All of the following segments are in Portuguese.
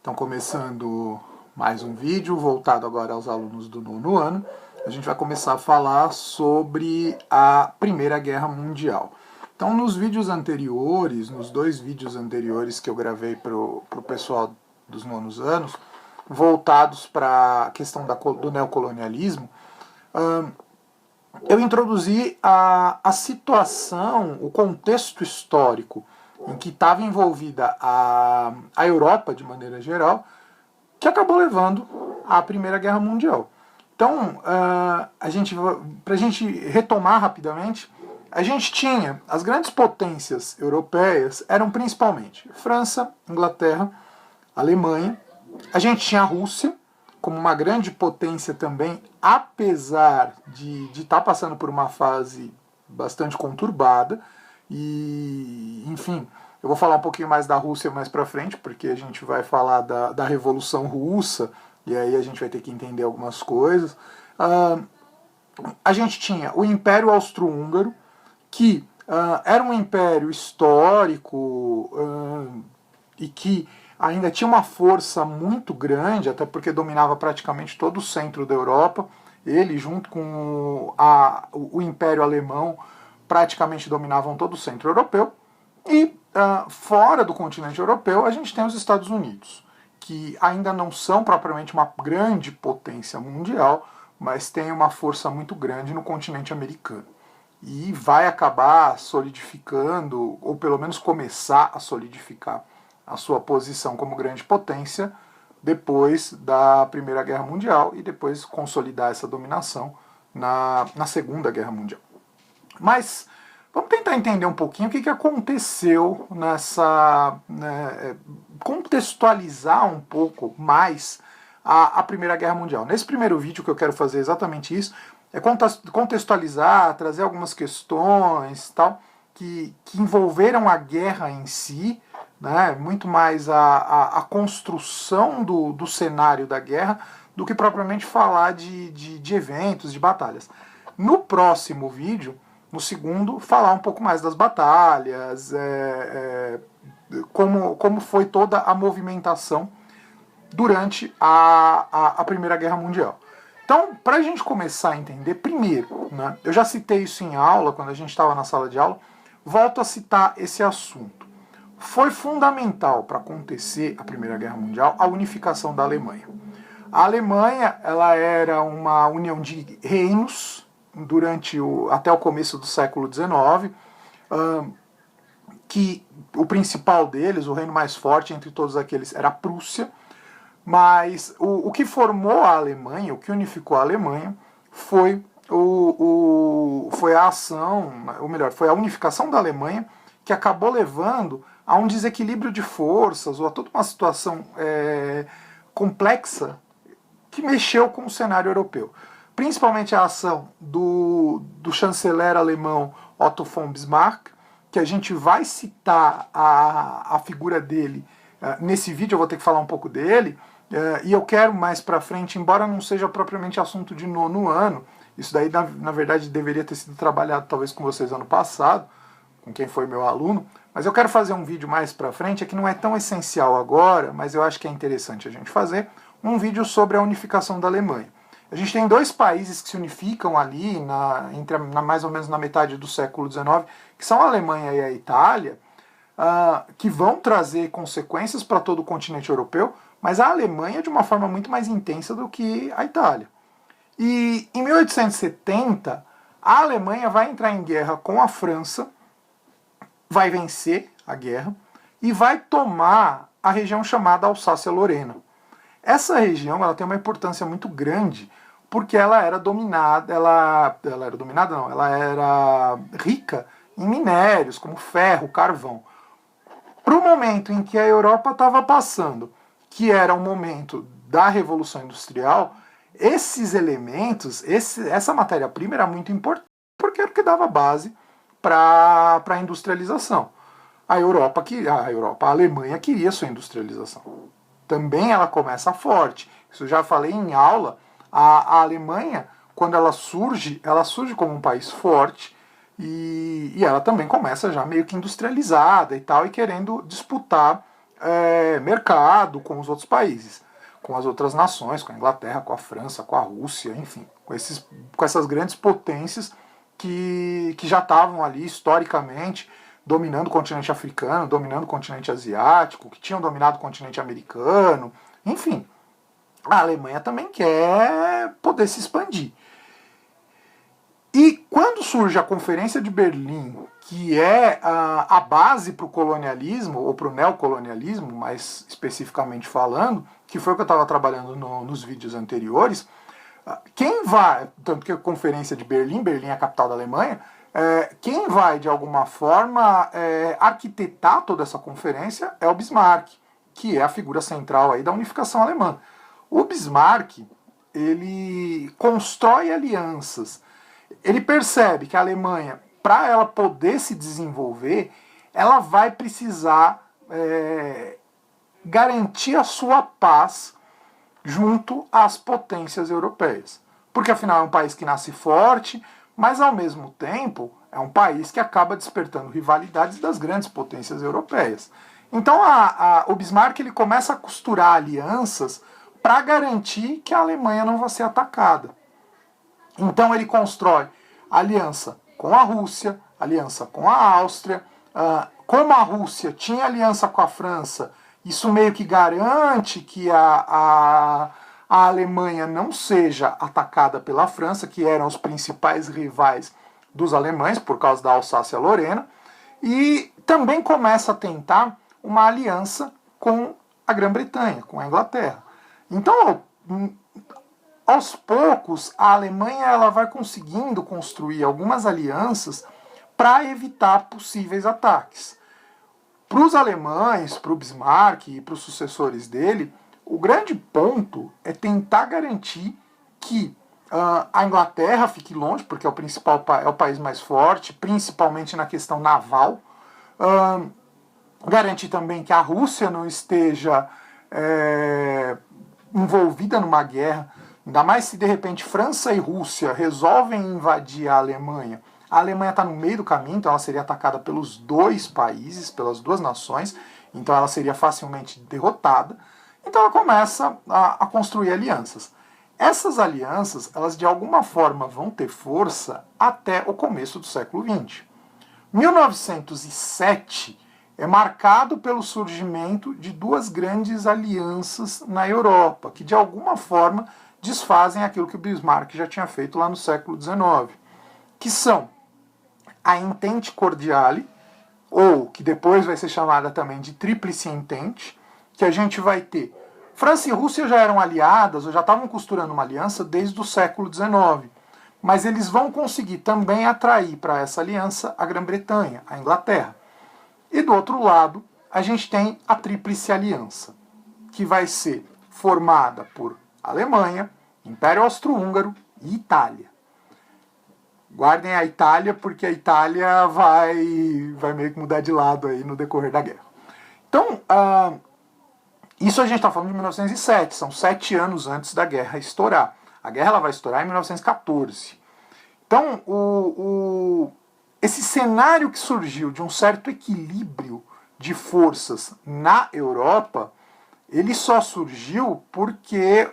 Então, começando mais um vídeo voltado agora aos alunos do nono ano, a gente vai começar a falar sobre a Primeira Guerra Mundial. Então, nos vídeos anteriores, nos dois vídeos anteriores que eu gravei para o pessoal dos nonos anos, voltados para a questão do neocolonialismo, eu introduzi a situação, o contexto histórico em que estava envolvida a Europa, de maneira geral, que acabou levando à Primeira Guerra Mundial. Então, para a gente retomar rapidamente, a gente tinha as grandes potências europeias, eram principalmente França, Inglaterra, Alemanha. A gente tinha a Rússia como uma grande potência também, apesar de estar passando por uma fase bastante conturbada. E, enfim, eu vou falar um pouquinho mais da Rússia mais pra frente, porque a gente vai falar da Revolução Russa, e aí a gente vai ter que entender algumas coisas. A gente tinha o Império Austro-Húngaro, que era um império histórico e que ainda tinha uma força muito grande, até porque dominava praticamente todo o centro da Europa. Ele, junto com o Império Alemão, praticamente dominavam todo o centro europeu. E fora do continente europeu, a gente tem os Estados Unidos, que ainda não são propriamente uma grande potência mundial, mas tem uma força muito grande no continente americano. E vai acabar solidificando, ou pelo menos começar a solidificar a sua posição como grande potência depois da Primeira Guerra Mundial e depois consolidar essa dominação na Segunda Guerra Mundial. Mas vamos tentar entender um pouquinho o que aconteceu nessa... contextualizar um pouco mais a Primeira Guerra Mundial. Nesse primeiro vídeo que eu quero fazer exatamente isso, é contextualizar, trazer algumas questões tal, que envolveram a guerra em si, né, muito mais a construção do cenário da guerra, do que propriamente falar de eventos, de batalhas. No próximo vídeo, no segundo, falar um pouco mais das batalhas, como foi toda a movimentação durante a Primeira Guerra Mundial. Então, para a gente começar a entender, primeiro, né, eu já citei isso em aula, quando a gente estava na sala de aula, volto a citar esse assunto. Foi fundamental para acontecer a Primeira Guerra Mundial a unificação da Alemanha. A Alemanha, ela era uma união de reinos até o começo do século XIX, que o principal deles, o reino mais forte entre todos aqueles, era a Prússia, mas o que formou a Alemanha, o que unificou a Alemanha, foi a ação, ou melhor, foi a unificação da Alemanha, que acabou levando a um desequilíbrio de forças, ou a toda uma situação complexa que mexeu com o cenário europeu. Principalmente a ação do chanceler alemão Otto von Bismarck, que a gente vai citar a figura dele nesse vídeo, eu vou ter que falar um pouco dele, e eu quero mais pra frente, embora não seja propriamente assunto de nono ano, isso daí na verdade deveria ter sido trabalhado talvez com vocês ano passado, com quem foi meu aluno, mas eu quero fazer um vídeo mais pra frente, que não é tão essencial agora, mas eu acho que é interessante a gente fazer, um vídeo sobre a unificação da Alemanha. A gente tem dois países que se unificam ali, mais ou menos na metade do século XIX, que são a Alemanha e a Itália, que vão trazer consequências para todo o continente europeu, mas a Alemanha de uma forma muito mais intensa do que a Itália. E em 1870, a Alemanha vai entrar em guerra com a França, vai vencer a guerra e vai tomar a região chamada Alsácia-Lorena. Essa região ela tem uma importância muito grande porque ela era dominada, ela era rica em minérios como ferro, carvão. Para o momento em que a Europa estava passando, que era o momento da Revolução Industrial, esses elementos, essa matéria-prima era muito importante porque era o que dava base para a industrialização. A Alemanha queria sua industrialização. Também ela começa forte. Isso eu já falei em aula. A Alemanha, quando ela surge como um país forte e ela também começa já meio que industrializada e tal, e querendo disputar mercado com os outros países, com as outras nações, com a Inglaterra, com a França, com a Rússia, enfim, com essas grandes potências que já estavam ali historicamente dominando o continente africano, dominando o continente asiático, que tinham dominado o continente americano, enfim. A Alemanha também quer poder se expandir. E quando surge a Conferência de Berlim, que é a base para o colonialismo, ou para o neocolonialismo, mais especificamente falando, que foi o que eu estava trabalhando nos vídeos anteriores, quem vai, tanto que a Conferência de Berlim, Berlim é a capital da Alemanha, quem vai, de alguma forma, arquitetar toda essa conferência é o Bismarck, que é a figura central aí da unificação alemã. O Bismarck, ele constrói alianças. Ele percebe que a Alemanha, para ela poder se desenvolver, ela vai precisar garantir a sua paz junto às potências europeias. Porque, afinal, é um país que nasce forte, mas, ao mesmo tempo, é um país que acaba despertando rivalidades das grandes potências europeias. Então, o Bismarck ele começa a costurar alianças para garantir que a Alemanha não vai ser atacada. Então ele constrói aliança com a Rússia, aliança com a Áustria. Como a Rússia tinha aliança com a França, isso meio que garante que a Alemanha não seja atacada pela França, que eram os principais rivais dos alemães, por causa da Alsácia-Lorena. E também começa a tentar uma aliança com a Grã-Bretanha, com a Inglaterra. Então, aos poucos, a Alemanha ela vai conseguindo construir algumas alianças para evitar possíveis ataques. Para os alemães, para o Bismarck e para os sucessores dele, o grande ponto é tentar garantir que a Inglaterra fique longe, porque é o país mais forte, principalmente na questão naval. Garantir também que a Rússia não esteja envolvida numa guerra. Ainda mais se de repente França e Rússia resolvem invadir a Alemanha está no meio do caminho, então ela seria atacada pelos dois países, pelas duas nações, então ela seria facilmente derrotada. Então ela começa a construir alianças. Essas alianças, elas de alguma forma vão ter força até o começo do século XX. 1907 é marcado pelo surgimento de duas grandes alianças na Europa, que de alguma forma desfazem aquilo que o Bismarck já tinha feito lá no século XIX, que são a Entente Cordiale, ou que depois vai ser chamada também de Tríplice Entente, que a gente vai ter. França e Rússia já eram aliadas, ou já estavam costurando uma aliança desde o século XIX, mas eles vão conseguir também atrair para essa aliança a Grã-Bretanha, a Inglaterra. E do outro lado, a gente tem a Tríplice Aliança, que vai ser formada por Alemanha, Império Austro-Húngaro e Itália. Guardem a Itália, porque a Itália vai meio que mudar de lado aí no decorrer da guerra. Então, isso a gente está falando de 1907, são 7 anos antes da guerra estourar. A guerra ela vai estourar em 1914. Então, esse cenário que surgiu de um certo equilíbrio de forças na Europa, ele só surgiu porque,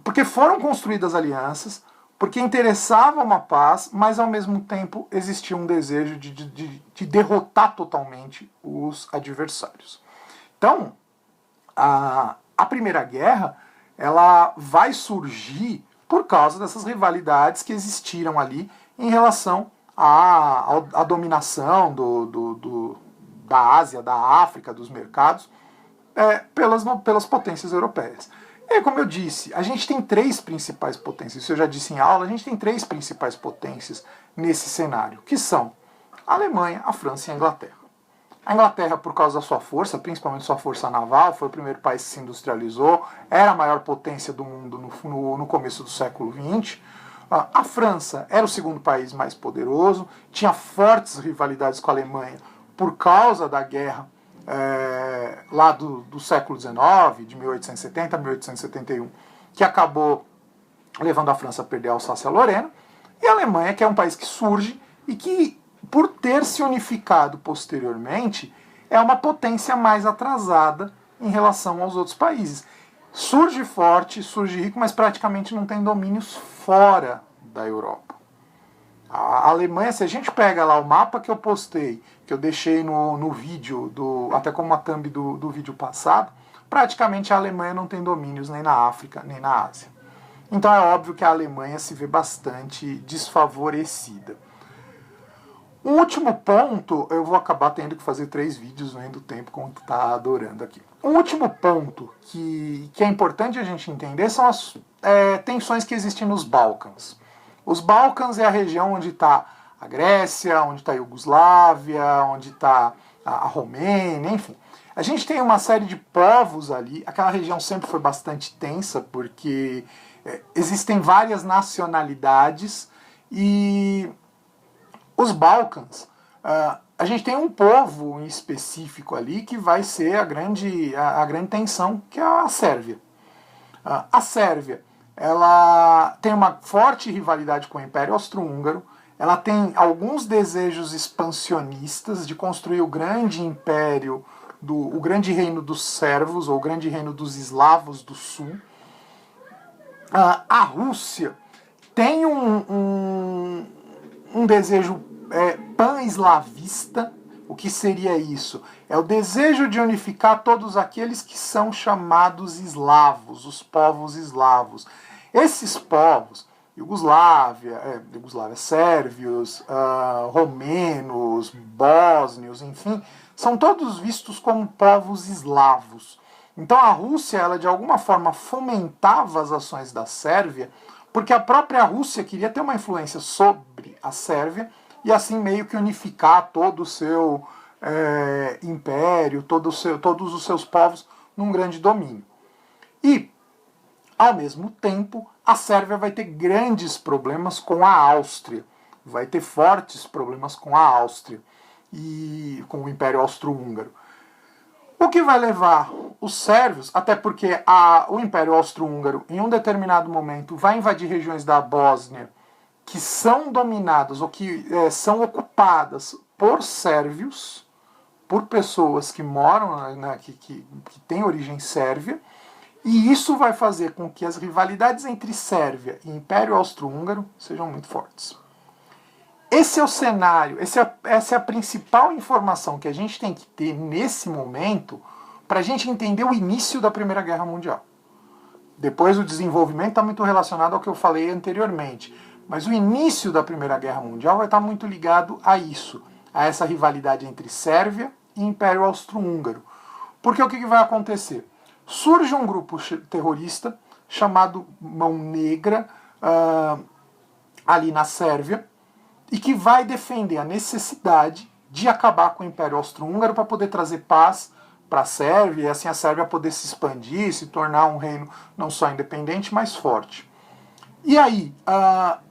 porque foram construídas alianças, porque interessava uma paz, mas ao mesmo tempo existia um desejo de derrotar totalmente os adversários. Então, a Primeira Guerra ela vai surgir por causa dessas rivalidades que existiram ali em relação à dominação da Ásia, da África, dos mercados, pelas potências europeias. E como eu disse, a gente tem 3 principais potências, isso eu já disse em aula, a gente tem 3 principais potências nesse cenário, que são a Alemanha, a França e a Inglaterra. A Inglaterra, por causa da sua força, principalmente sua força naval, foi o primeiro país que se industrializou, era a maior potência do mundo no começo do século XX. A França era o segundo país mais poderoso, tinha fortes rivalidades com a Alemanha por causa da guerra lá do século XIX, de 1870 a 1871, que acabou levando a França a perder a Alsácia-Lorena, e a Alemanha, que é um país que surge e que, por ter se unificado posteriormente, é uma potência mais atrasada em relação aos outros países. Surge forte, surge rico, mas praticamente não tem domínios fora da Europa. A Alemanha, se a gente pega lá o mapa que eu postei, que eu deixei no vídeo, até como uma thumb do vídeo passado, praticamente a Alemanha não tem domínios nem na África, nem na Ásia. Então é óbvio que a Alemanha se vê bastante desfavorecida. Um último ponto, eu vou acabar tendo que fazer 3 vídeos vendo o tempo como tu tá adorando aqui. Um último ponto que é importante a gente entender são as tensões que existem nos Balcãs. Os Balcãs é a região onde está a Grécia, onde está a Iugoslávia, onde está a Romênia, enfim. A gente tem uma série de povos ali, aquela região sempre foi bastante tensa, porque existem várias nacionalidades, e os Balcãs, a gente tem um povo em específico ali que vai ser a grande tensão, que é a Sérvia. A Sérvia, ela tem uma forte rivalidade com o Império Austro-Húngaro, ela tem alguns desejos expansionistas de construir o grande império, o grande reino dos sérvos, ou o grande reino dos eslavos do sul. A Rússia tem um desejo pan-eslavista. O que seria isso? É o desejo de unificar todos aqueles que são chamados eslavos, os povos eslavos. Esses povos, Iugoslávia, sérvios, romenos, bósnios, enfim, são todos vistos como povos eslavos. Então a Rússia, ela de alguma forma fomentava as ações da Sérvia, porque a própria Rússia queria ter uma influência sobre a Sérvia e assim meio que unificar todo o seu império, todos os seus povos num grande domínio. E, ao mesmo tempo, a Sérvia vai ter grandes problemas com a Áustria, vai ter fortes problemas com a Áustria e com o Império Austro-Húngaro. O que vai levar os sérvios, até porque o Império Austro-Húngaro, em um determinado momento, vai invadir regiões da Bósnia que são dominadas ou que são ocupadas por sérvios, por pessoas que moram, que têm origem sérvia, e isso vai fazer com que as rivalidades entre Sérvia e Império Austro-Húngaro sejam muito fortes. Esse é o cenário, essa é a principal informação que a gente tem que ter nesse momento para a gente entender o início da Primeira Guerra Mundial. Depois o desenvolvimento está muito relacionado ao que eu falei anteriormente, mas o início da Primeira Guerra Mundial vai estar muito ligado a isso, a essa rivalidade entre Sérvia e Império Austro-Húngaro. Porque o que vai acontecer? Surge um grupo terrorista chamado Mão Negra ali na Sérvia, e que vai defender a necessidade de acabar com o Império Austro-Húngaro para poder trazer paz para a Sérvia, e assim a Sérvia poder se expandir, se tornar um reino não só independente, mas forte. E aí,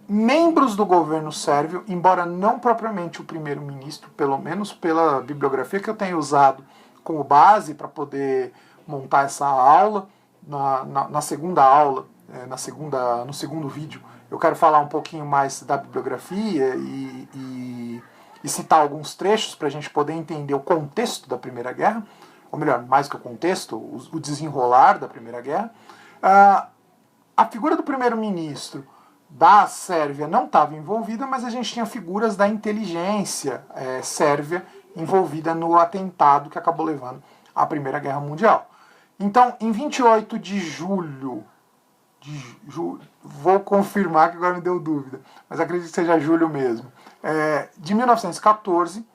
membros do governo sérvio, embora não propriamente o primeiro-ministro, pelo menos pela bibliografia que eu tenho usado como base para poder montar essa aula, na segunda aula, no segundo vídeo, eu quero falar um pouquinho mais da bibliografia e citar alguns trechos para a gente poder entender o contexto da Primeira Guerra, ou melhor, mais que o contexto, o desenrolar da Primeira Guerra. A figura do primeiro-ministro da Sérvia não estava envolvida, mas a gente tinha figuras da inteligência sérvia envolvida no atentado que acabou levando à Primeira Guerra Mundial. Então, em 28 de julho, vou confirmar que agora me deu dúvida, mas acredito que seja julho mesmo, de 1914,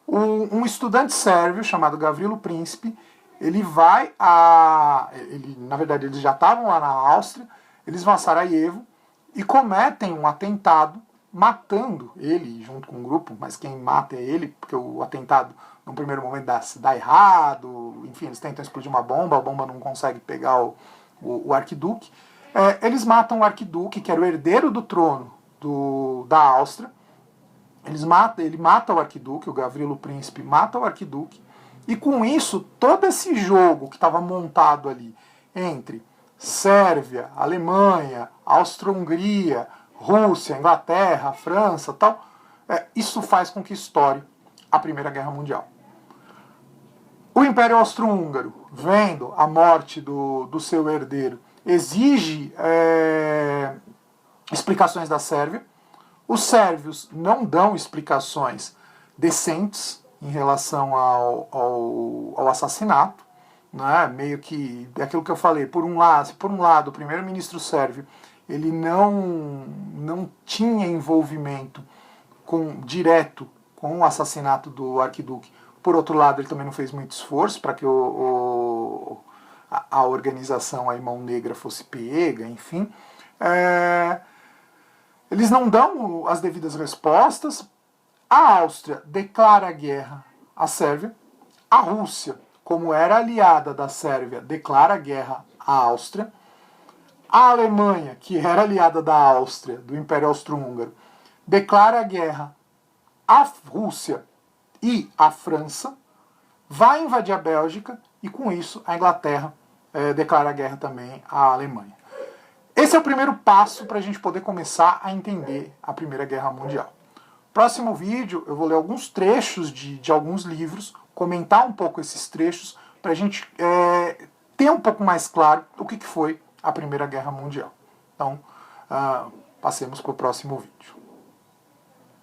um estudante sérvio chamado Gavrilo Princip, na verdade eles já estavam lá na Áustria, eles vão a Sarajevo e cometem um atentado, matando ele junto com um grupo, mas quem mata é ele, porque o atentado no primeiro momento dá errado, enfim, eles tentam explodir uma bomba, a bomba não consegue pegar o arquiduque. Eles matam o arquiduque, que era o herdeiro do trono da Áustria. Ele mata o arquiduque, o Gavrilo Princip mata o arquiduque, e com isso, todo esse jogo que estava montado ali entre Sérvia, Alemanha, Áustria-Hungria, Rússia, Inglaterra, França, tal, isso faz com que estoure a Primeira Guerra Mundial. O Império Austro-Húngaro, vendo a morte do seu herdeiro, exige explicações da Sérvia. Os sérvios não dão explicações decentes em relação ao assassinato, né? Meio que aquilo que eu falei, por um lado o primeiro-ministro sérvio ele não tinha envolvimento direto com o assassinato do arquiduque. Por outro lado, ele também não fez muito esforço para que a organização, a Mão Negra, fosse pega, enfim. Eles não dão as devidas respostas. A Áustria declara guerra à Sérvia. A Rússia, como era aliada da Sérvia, declara guerra à Áustria. A Alemanha, que era aliada da Áustria, do Império Austro-Húngaro, declara guerra à Rússia e à França, vai invadir a Bélgica e, com isso, a Inglaterra declara guerra também à Alemanha. Esse é o primeiro passo para a gente poder começar a entender a Primeira Guerra Mundial. Próximo vídeo eu vou ler alguns trechos de alguns livros, comentar um pouco esses trechos, para a gente ter um pouco mais claro o que foi a Primeira Guerra Mundial. Então, passemos para o próximo vídeo.